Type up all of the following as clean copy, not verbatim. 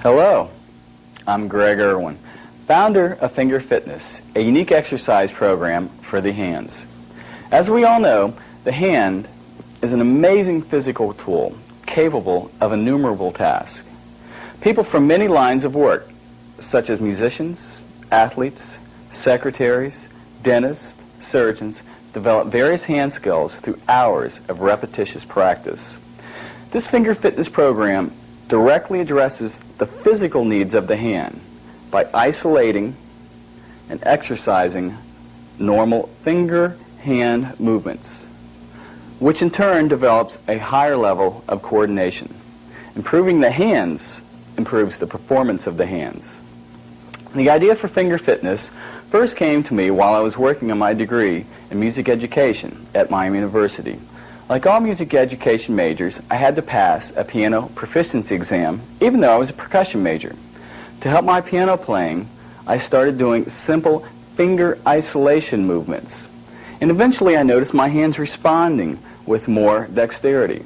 Hello, I'm Greg Irwin, founder of Finger Fitness, a unique exercise program for the hands. As we all know, the hand is an amazing physical tool capable of innumerable tasks. People from many lines of work, such as musicians, athletes, secretaries, dentists, surgeons, develop various hand skills through hours of repetitious practice. This Finger Fitness program directly addresses the physical needs of the hand by isolating and exercising normal finger-hand movements, which in turn develops a higher level of coordination. Improving the hands improves the performance of the hands. The idea for Finger Fitness first came to me while I was working on my degree in music education at Miami University. Like all music education majors, I had to pass a piano proficiency exam, even though I was a percussion major. To help my piano playing, I started doing simple finger isolation movements. And eventually I noticed my hands responding with more dexterity.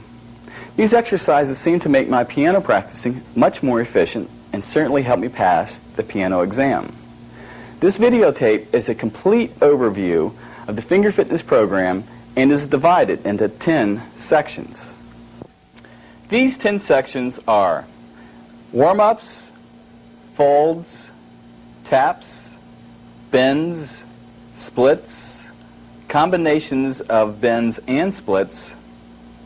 These exercises seemed to make my piano practicing much more efficient and certainly helped me pass the piano exam. This videotape is a complete overview of the Finger Fitness program and is divided into 10 sections. These 10 sections are warm-ups, folds, taps, bends, splits, combinations of bends and splits,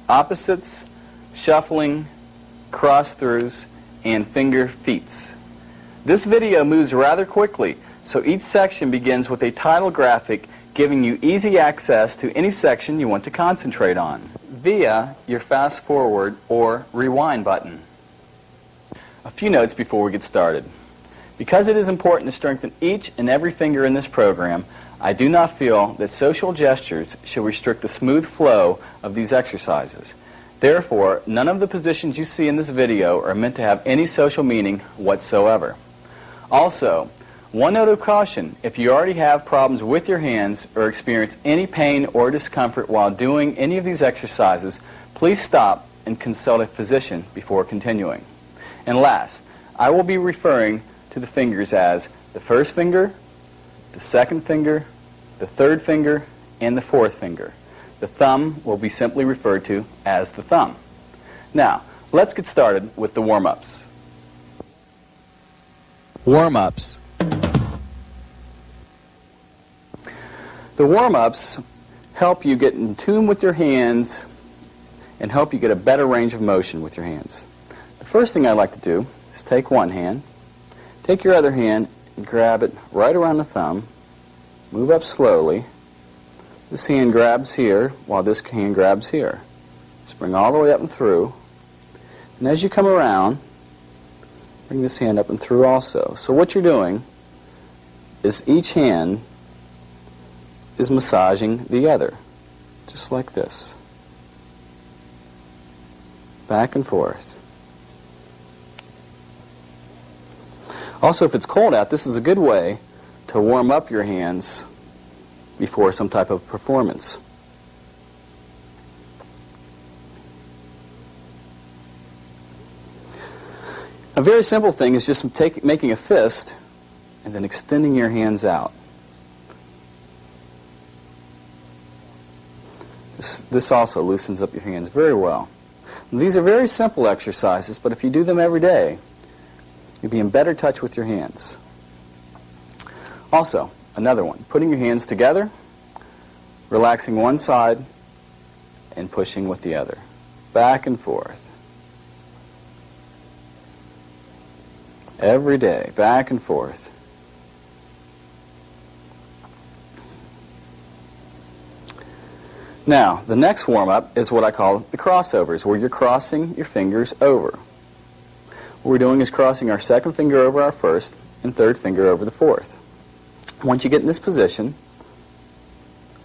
opposites, shuffling, cross-throughs, and finger feats. This video moves rather quickly, so each section begins with a title graphic giving you easy access to any section you want to concentrate on via your fast forward or rewind button. A few notes before we get started. Because it is important to strengthen each and every finger in this program, I do not feel that social gestures should restrict the smooth flow of these exercises. Therefore, none of the positions you see in this video are meant to have any social meaning whatsoever. Also, one note of caution: if you already have problems with your hands or experience any pain or discomfort while doing any of these exercises, please stop and consult a physician before continuing. And last, I will be referring to the fingers as the first finger, the second finger, the third finger, and the fourth finger. The thumb will be simply referred to as the thumb. Now, let's get started with the warm-ups. Warm-ups. The warm-ups help you get in tune with your hands and help you get a better range of motion with your hands. The first thing I like to do is take one hand, take your other hand and grab it right around the thumb, move up slowly. This hand grabs here while this hand grabs here. Just bring all the way up and through. And as you come around, bring this hand up and through also. So what you're doing is each hand is massaging the other, just like this. Back and forth. Also, if it's cold out, this is a good way to warm up your hands before some type of performance. A very simple thing is just making a fist and then extending your hands out. This also loosens up your hands very well. These are very simple exercises, but if you do them every day, you'll be in better touch with your hands. Also, another one, putting your hands together, relaxing one side, and pushing with the other. Back and forth. Every day, back and forth. Now, the next warm-up is what I call the crossovers, where you're crossing your fingers over. What we're doing is crossing our second finger over our first and third finger over the fourth. Once you get in this position,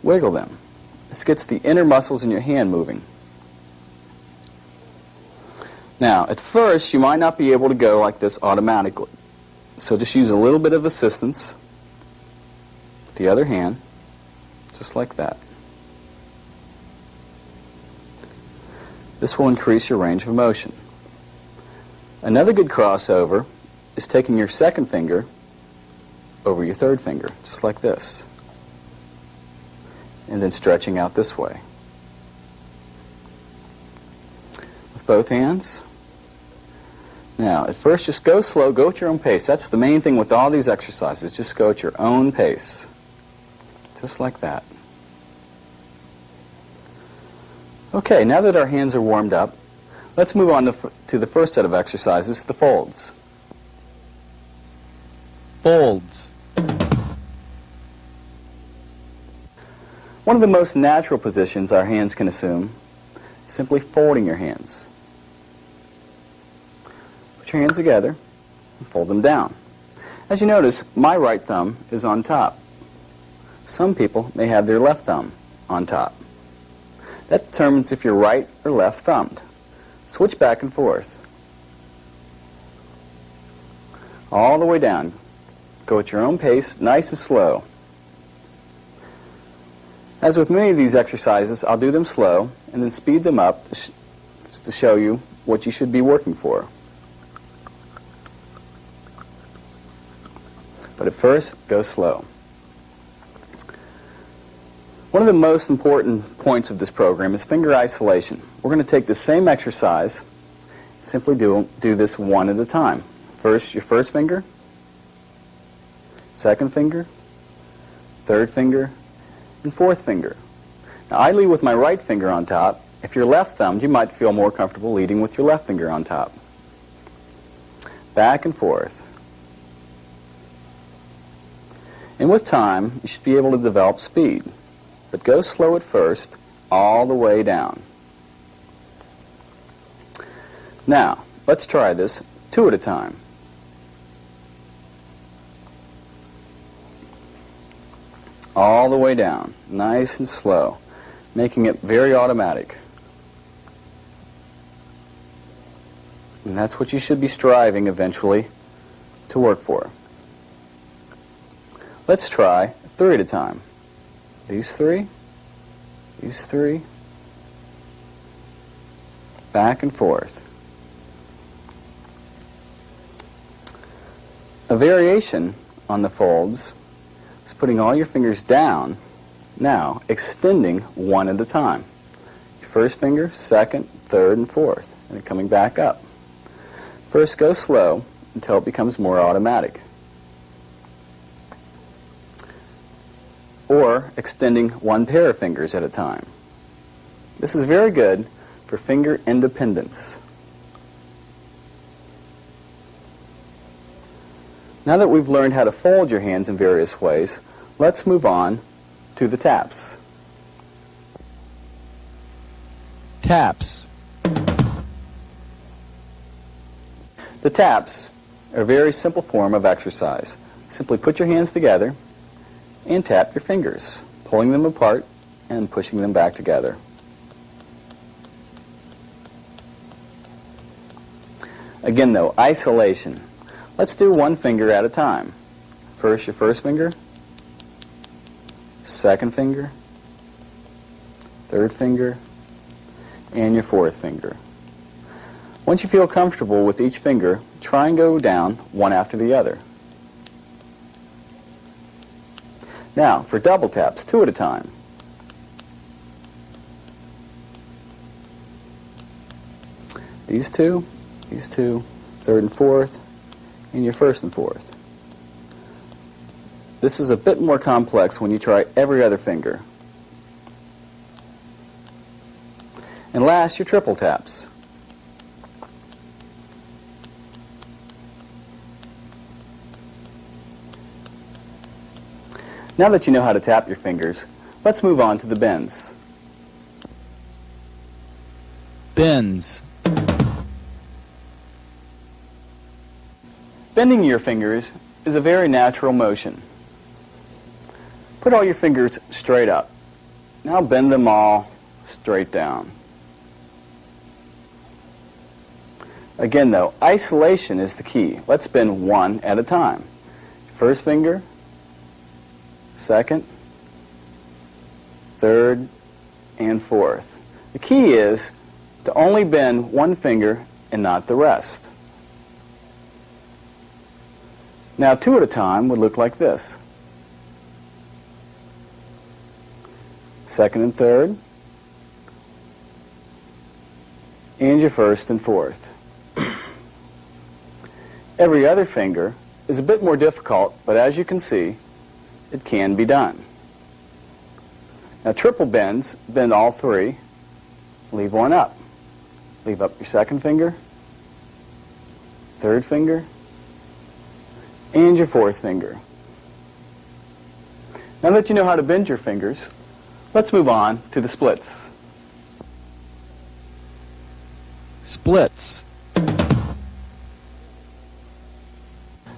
wiggle them. This gets the inner muscles in your hand moving. Now, at first, you might not be able to go like this automatically. So just use a little bit of assistance with the other hand, just like that. This will increase your range of motion. Another good crossover is taking your second finger over your third finger, just like this, and then stretching out this way. With both hands. Now, at first, just go slow, go at your own pace. That's the main thing with all these exercises. Just go at your own pace. Just like that. Okay, now that our hands are warmed up, let's move on to the first set of exercises, the folds. Folds. One of the most natural positions our hands can assume is simply folding your hands. Put your hands together and fold them down. As you notice, my right thumb is on top. Some people may have their left thumb on top. That determines if you're right or left thumbed. Switch back and forth. All the way down. Go at your own pace, nice and slow. As with many of these exercises, I'll do them slow and then speed them up to show you what you should be working for. But at first, go slow. One of the most important points of this program is finger isolation. We're going to take the same exercise, simply do this one at a time. First, your first finger, second finger, third finger, and fourth finger. Now, I lead with my right finger on top. If you're left-thumbed, you might feel more comfortable leading with your left finger on top. Back and forth. And with time, you should be able to develop speed. But go slow at first, all the way down. Now, let's try this two at a time. All the way down, nice and slow, making it very automatic. And that's what you should be striving eventually to work for. Let's try three at a time. These three, back and forth. A variation on the folds is putting all your fingers down, now extending one at a time. Your first finger, second, third, and fourth, and then coming back up. First, go slow until it becomes more automatic. Or extending one pair of fingers at a time. This is very good for finger independence. Now that we've learned how to fold your hands in various ways, let's move on to the taps. Taps. The taps are a very simple form of exercise. Simply put your hands together and tap your fingers, pulling them apart and pushing them back together. Again though, isolation. Let's do one finger at a time. First, your first finger, second finger, third finger, and your fourth finger. Once you feel comfortable with each finger, try and go down one after the other. Now, for double taps, two at a time. These two, third and fourth, and your first and fourth. This is a bit more complex when you try every other finger. And last, your triple taps. Now that you know how to tap your fingers, let's move on to the bends. Bends. Bending your fingers is a very natural motion. Put all your fingers straight up. Now bend them all straight down. Again though, isolation is the key. Let's bend one at a time. First finger, second, third, and fourth. The key is to only bend one finger and not the rest. Now, two at a time would look like this. Second and third, and your first and fourth. Every other finger is a bit more difficult, but as you can see, it can be done. Now, triple bends, bend all three, leave one up. Leave up your second finger, third finger, and your fourth finger. Now that you know how to bend your fingers, let's move on to the splits. Splits.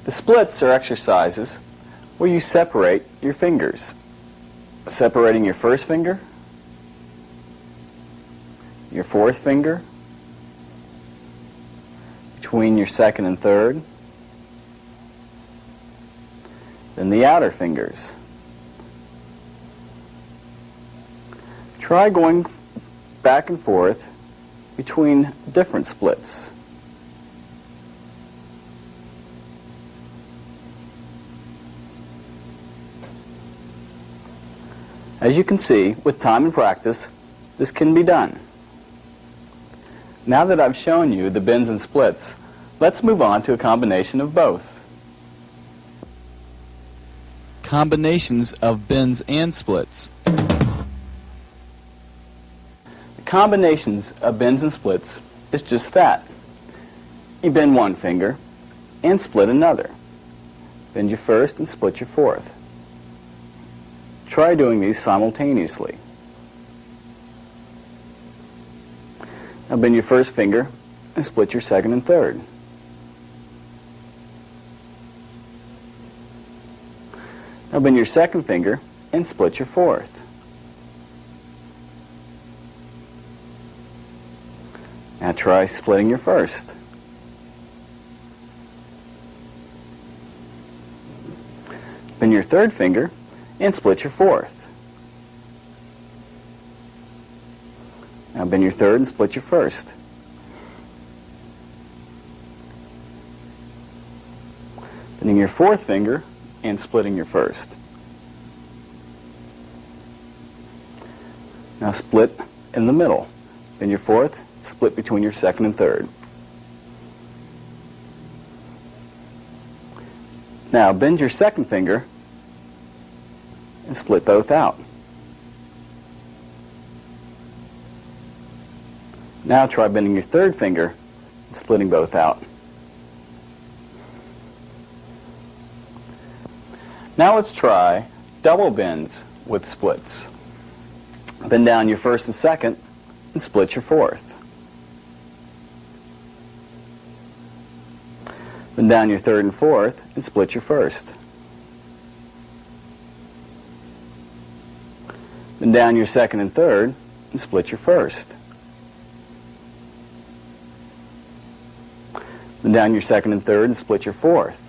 The splits are exercises where you separate your fingers. Separating your first finger, your fourth finger, between your second and third, then the outer fingers. Try going back and forth between different splits. As you can see, with time and practice, this can be done. Now that I've shown you the bends and splits, let's move on to a combination of both. Combinations of bends and splits. The combinations of bends and splits is just that. You bend one finger and split another. Bend your first and split your fourth. Try doing these simultaneously. Now bend your first finger and split your second and third. Now bend your second finger and split your fourth. Now try splitting your first. Bend your third finger and split your fourth. Now bend your third and split your first. Bending your fourth finger and splitting your first. Now split in the middle. Bend your fourth, split between your second and third. Now bend your second finger and split both out. Now try bending your third finger and splitting both out. Now let's try double bends with splits. Bend down your first and second and split your fourth. Bend down your third and fourth and split your first. Bend down your second and third and split your first. Bend down your second and third and split your fourth.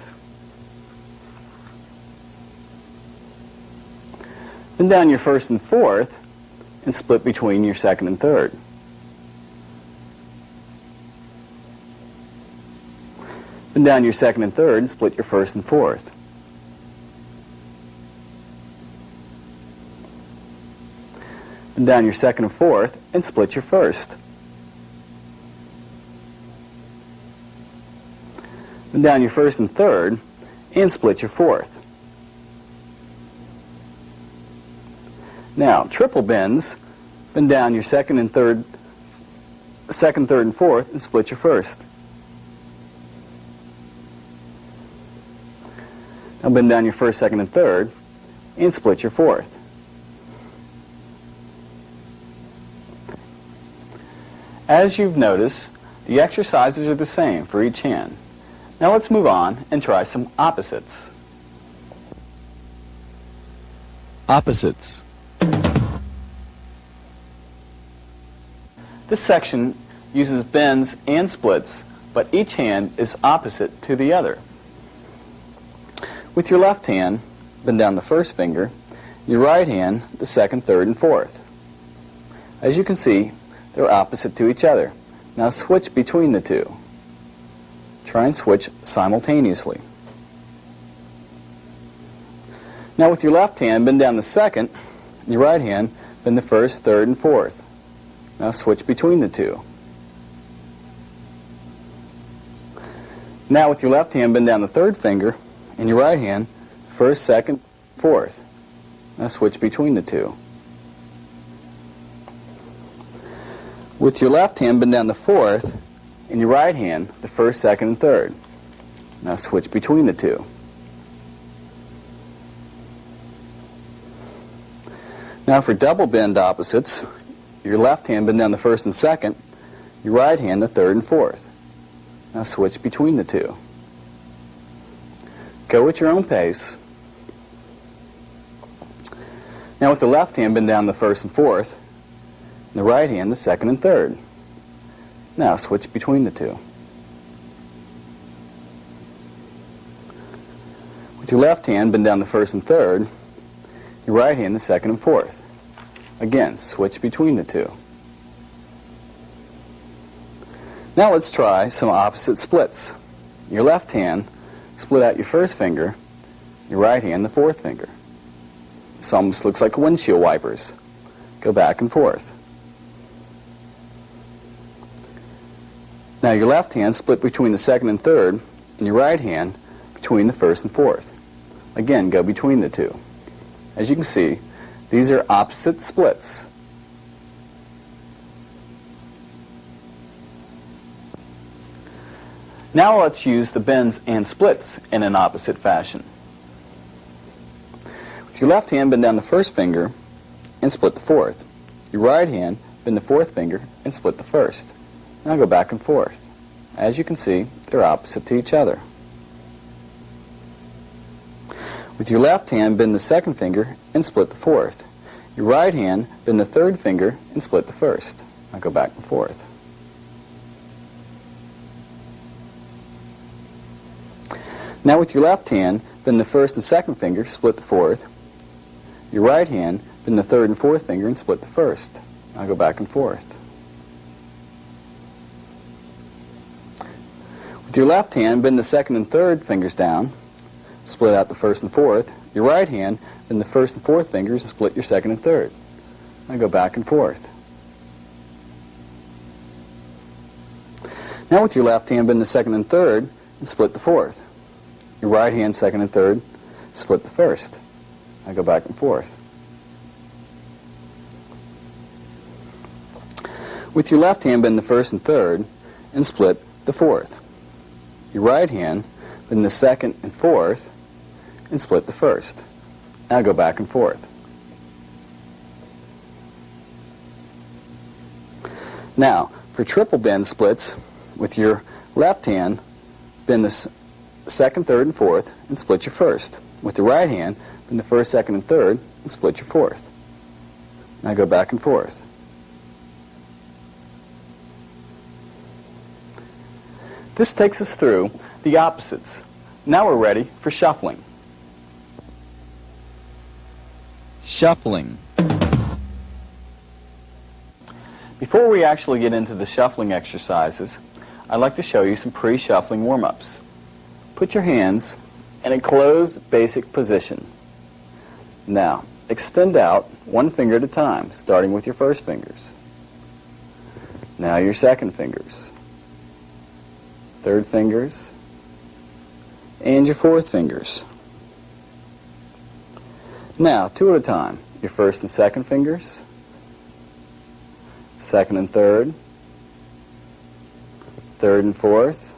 Bend down your first and fourth and split between your second and third. Bend down your second and third and split your first and fourth. Bend down your second and fourth and split your first. Bend down your first and third and split your fourth. Now, triple bends, bend down your second, third, and fourth and split your first. Now bend down your first, second, and third and split your fourth. As you've noticed, the exercises are the same for each hand. Now let's move on and try some opposites. Opposites. This section uses bends and splits, but each hand is opposite to the other. With your left hand, bend down the first finger, your right hand, the second, third, and fourth. As you can see, they're opposite to each other. Now switch between the two. Try and switch simultaneously. Now with your left hand, bend down the second, and your right hand, bend the first, third, and fourth. Now switch between the two. Now with your left hand, bend down the third finger, and your right hand, first, second, fourth. Now switch between the two. With your left hand, bend down the fourth, and your right hand, the first, second, and third. Now switch between the two. Now for double bend opposites, your left hand bend down the first and second, your right hand the third and fourth. Now switch between the two. Go at your own pace. Now with the left hand, bend down the first and fourth, and the right hand the second and third. Now switch between the two. With your left hand, bend down the first and third, your right hand the second and fourth. Again, switch between the two. Now let's try some opposite splits. Your left hand, split out your first finger, your right hand the fourth finger. This almost looks like windshield wipers. Go back and forth. Now your left hand split between the second and third, and your right hand between the first and fourth. Again, go between the two. As you can see, these are opposite splits. Now let's use the bends and splits in an opposite fashion. With your left hand, bend down the first finger and split the fourth. Your right hand, bend the fourth finger and split the first. Now go back and forth. As you can see, they're opposite to each other. With your left hand, bend the second finger and split the fourth. Your right hand, bend the third finger and split the first. Now go back and forth. Now with your left hand, bend the first and second finger, split the fourth. Your right hand, bend the third and fourth finger and split the first. Now go back and forth. With your left hand, bend the second and third fingers down, split out the first and fourth. Your right hand, bend the first and fourth fingers and split your second and third. Now go back and forth. Now with your left hand, bend the second and third and split the fourth. Your right hand, second and third, split the first. Now go back and forth. With your left hand, bend the first and third and split the fourth. Your right hand, bend the second and fourth and split the first. Now go back and forth. Now, for triple bend splits, with your left hand, bend the second, third, and fourth and split your first. With the right hand, bend the first, second, and third and split your fourth. Now go back and forth. This takes us through the opposites. Now we're ready for shuffling. Shuffling. Before we actually get into the shuffling exercises, I'd like to show you some pre-shuffling warm-ups. Put your hands in a closed basic position. Now, extend out one finger at a time, starting with your first fingers. Now your second fingers, third fingers, and your fourth fingers. Now, two at a time, your first and second fingers, second and third, third and fourth,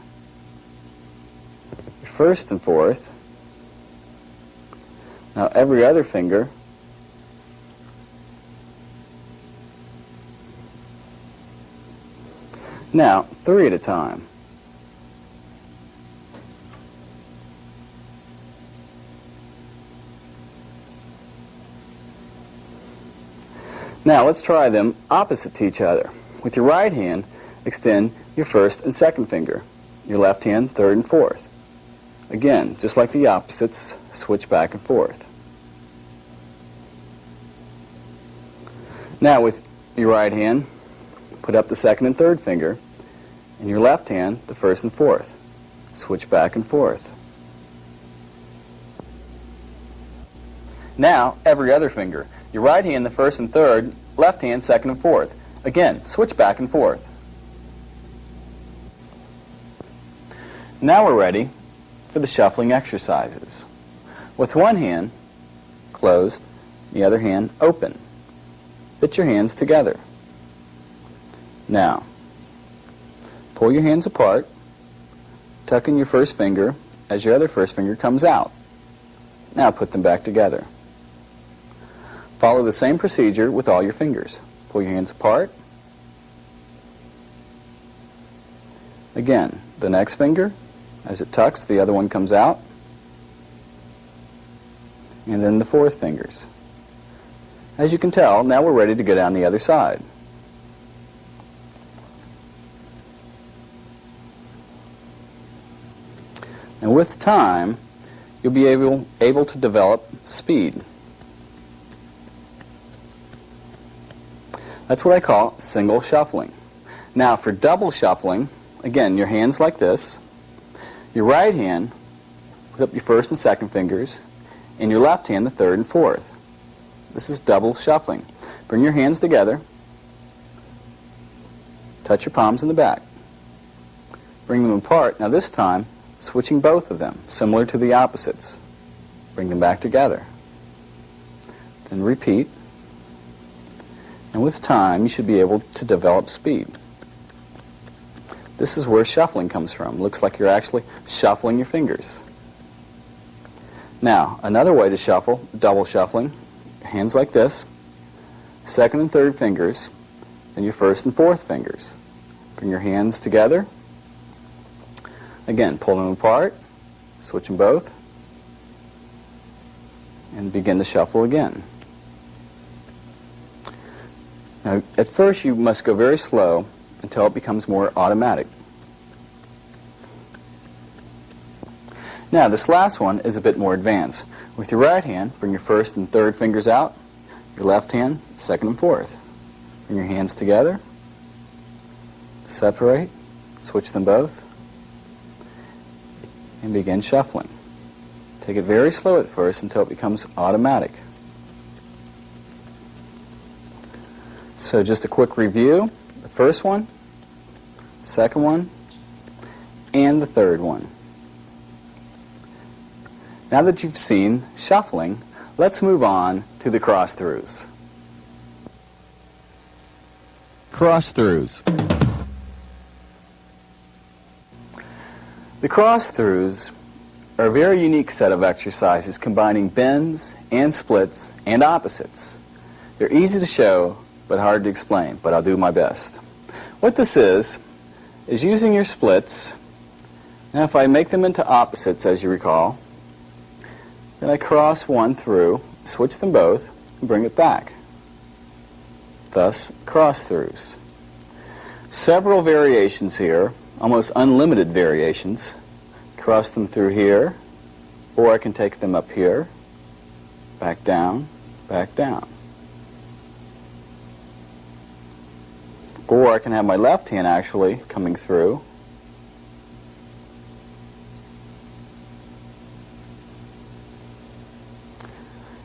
your first and fourth. Now every other finger, now three at a time. Now let's try them opposite to each other. With your right hand, extend your first and second finger. Your left hand, third and fourth. Again, just like the opposites, switch back and forth. Now with your right hand, put up the second and third finger, and your left hand, the first and fourth. Switch back and forth. Now, every other finger. Your right hand, the first and third, left hand, second and fourth. Again, switch back and forth. Now we're ready for the shuffling exercises. With one hand closed, the other hand open. Fit your hands together. Now, pull your hands apart, tuck in your first finger as your other first finger comes out. Now put them back together. Follow the same procedure with all your fingers. Pull your hands apart. Again, the next finger, as it tucks, the other one comes out. And then the fourth fingers. As you can tell, now we're ready to go down the other side. And with time, you'll be able to develop speed. That's what I call single shuffling. Now for double shuffling, again, your hands like this. Your right hand, put up your first and second fingers, and your left hand the third and fourth. This is double shuffling. Bring your hands together. Touch your palms in the back. Bring them apart. Now this time, switching both of them, similar to the opposites. Bring them back together. Then repeat. And with time, you should be able to develop speed. This is where shuffling comes from. Looks like you're actually shuffling your fingers. Now, another way to shuffle, double shuffling, hands like this, second and third fingers, then your first and fourth fingers. Bring your hands together. Again, pull them apart, switch them both, and begin to shuffle again. Now, at first you must go very slow until it becomes more automatic. Now, this last one is a bit more advanced. With your right hand, bring your first and third fingers out, your left hand, second and fourth. Bring your hands together, separate, switch them both, and begin shuffling. Take it very slow at first until it becomes automatic. So just a quick review. The first one, second one, and the third one. Now that you've seen shuffling, let's move on to the cross-throughs. Cross-throughs. The cross-throughs are a very unique set of exercises combining bends and splits and opposites. They're easy to show but hard to explain, but I'll do my best. What this is using your splits. Now if I make them into opposites, as you recall, then I cross one through, switch them both, and bring it back. Thus, cross-throughs. Several variations here, almost unlimited variations. Cross them through here, or I can take them up here, back down, back down. Or I can have my left hand actually coming through.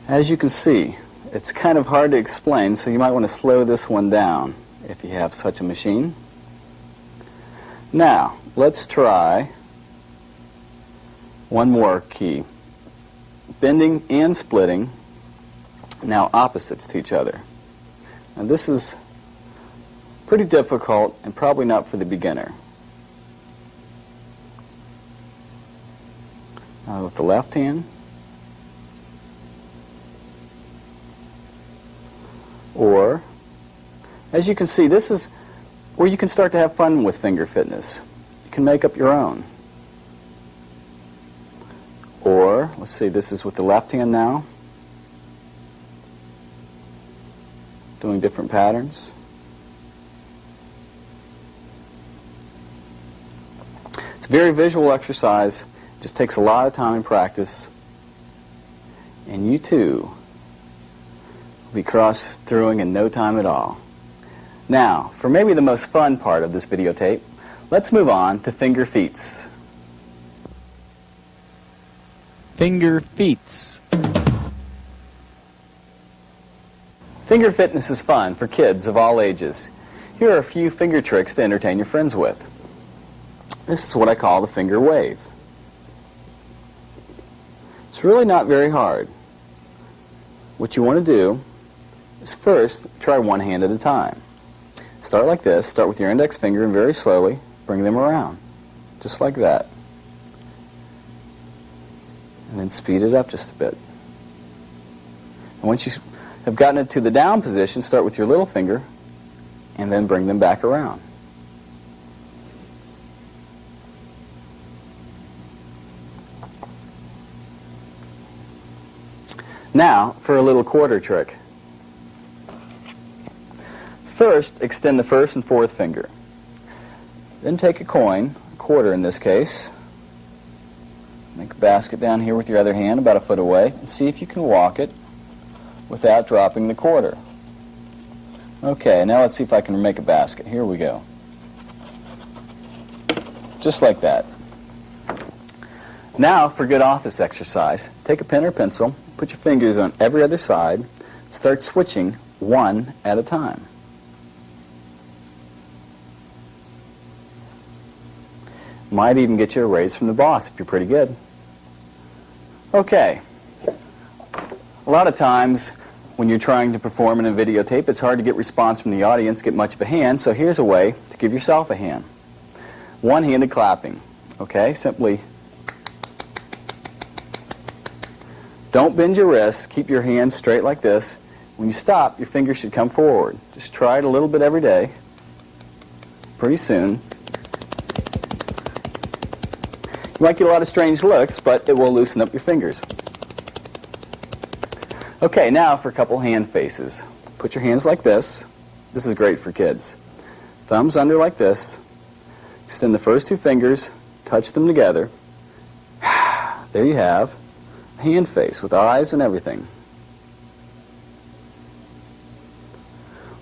As you can see, it's kind of hard to explain, so you might want to slow this one down if you have such a machine. Now, let's try one more key. Bending and splitting, now opposites to each other. Now this is pretty difficult and probably not for the beginner. Now with the left hand, or, as you can see, this is where you can start to have fun with finger fitness. You can make up your own. Or, let's see, this is with the left hand now, doing different patterns. It's a very visual exercise, just takes a lot of time and practice, and you too will be cross-throughing in no time at all. Now, for maybe the most fun part of this videotape, let's move on to finger feats. Finger feats. Finger fitness is fun for kids of all ages. Here are a few finger tricks to entertain your friends with. This is what I call the finger wave. It's really not very hard. What you want to do is first try one hand at a time. Start like this. Start with your index finger and very slowly bring them around. Just like that. And then speed it up just a bit. And once you have gotten it to the down position, start with your little finger and then bring them back around. Now for a little quarter trick. First, extend the first and fourth finger. Then take a coin, a quarter in this case. Make a basket down here with your other hand about a foot away and see if you can walk it without dropping the quarter. Okay, now let's see if I can make a basket. Here we go. Just like that. Now for good office exercise. Take a pen or pencil, put your fingers on every other side, start switching one at a time. Might even get you a raise from the boss if you're pretty good. Okay. A lot of times when you're trying to perform in a videotape, it's hard to get response from the audience, get much of a hand, so here's a way to give yourself a hand. One-handed clapping. Okay, simply don't bend your wrists, keep your hands straight like this. When you stop, your fingers should come forward. Just try it a little bit every day. Pretty soon you might get a lot of strange looks, but it will loosen up your fingers. Okay, now for a couple hand faces. Put your hands like this. This is great for kids. Thumbs under like this. Extend the first two fingers, touch them together. There you have a hand face with eyes and everything.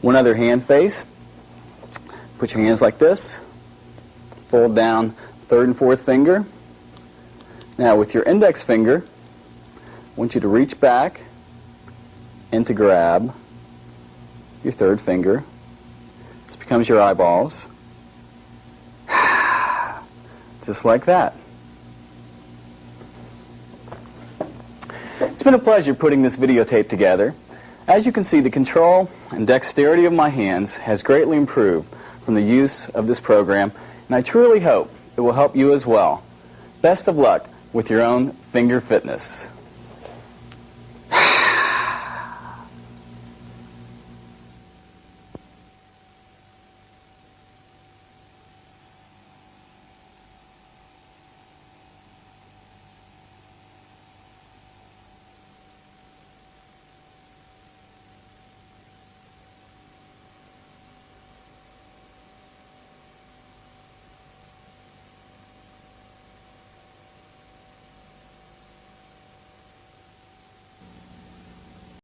One other hand face. Put your hands like this. Fold down third and fourth finger. Now with your index finger, I want you to reach back and to grab your third finger. This becomes your eyeballs. Just like that. It's been a pleasure putting this videotape together. As you can see, the control and dexterity of my hands has greatly improved from the use of this program, and I truly hope it will help you as well. Best of luck with your own finger fitness.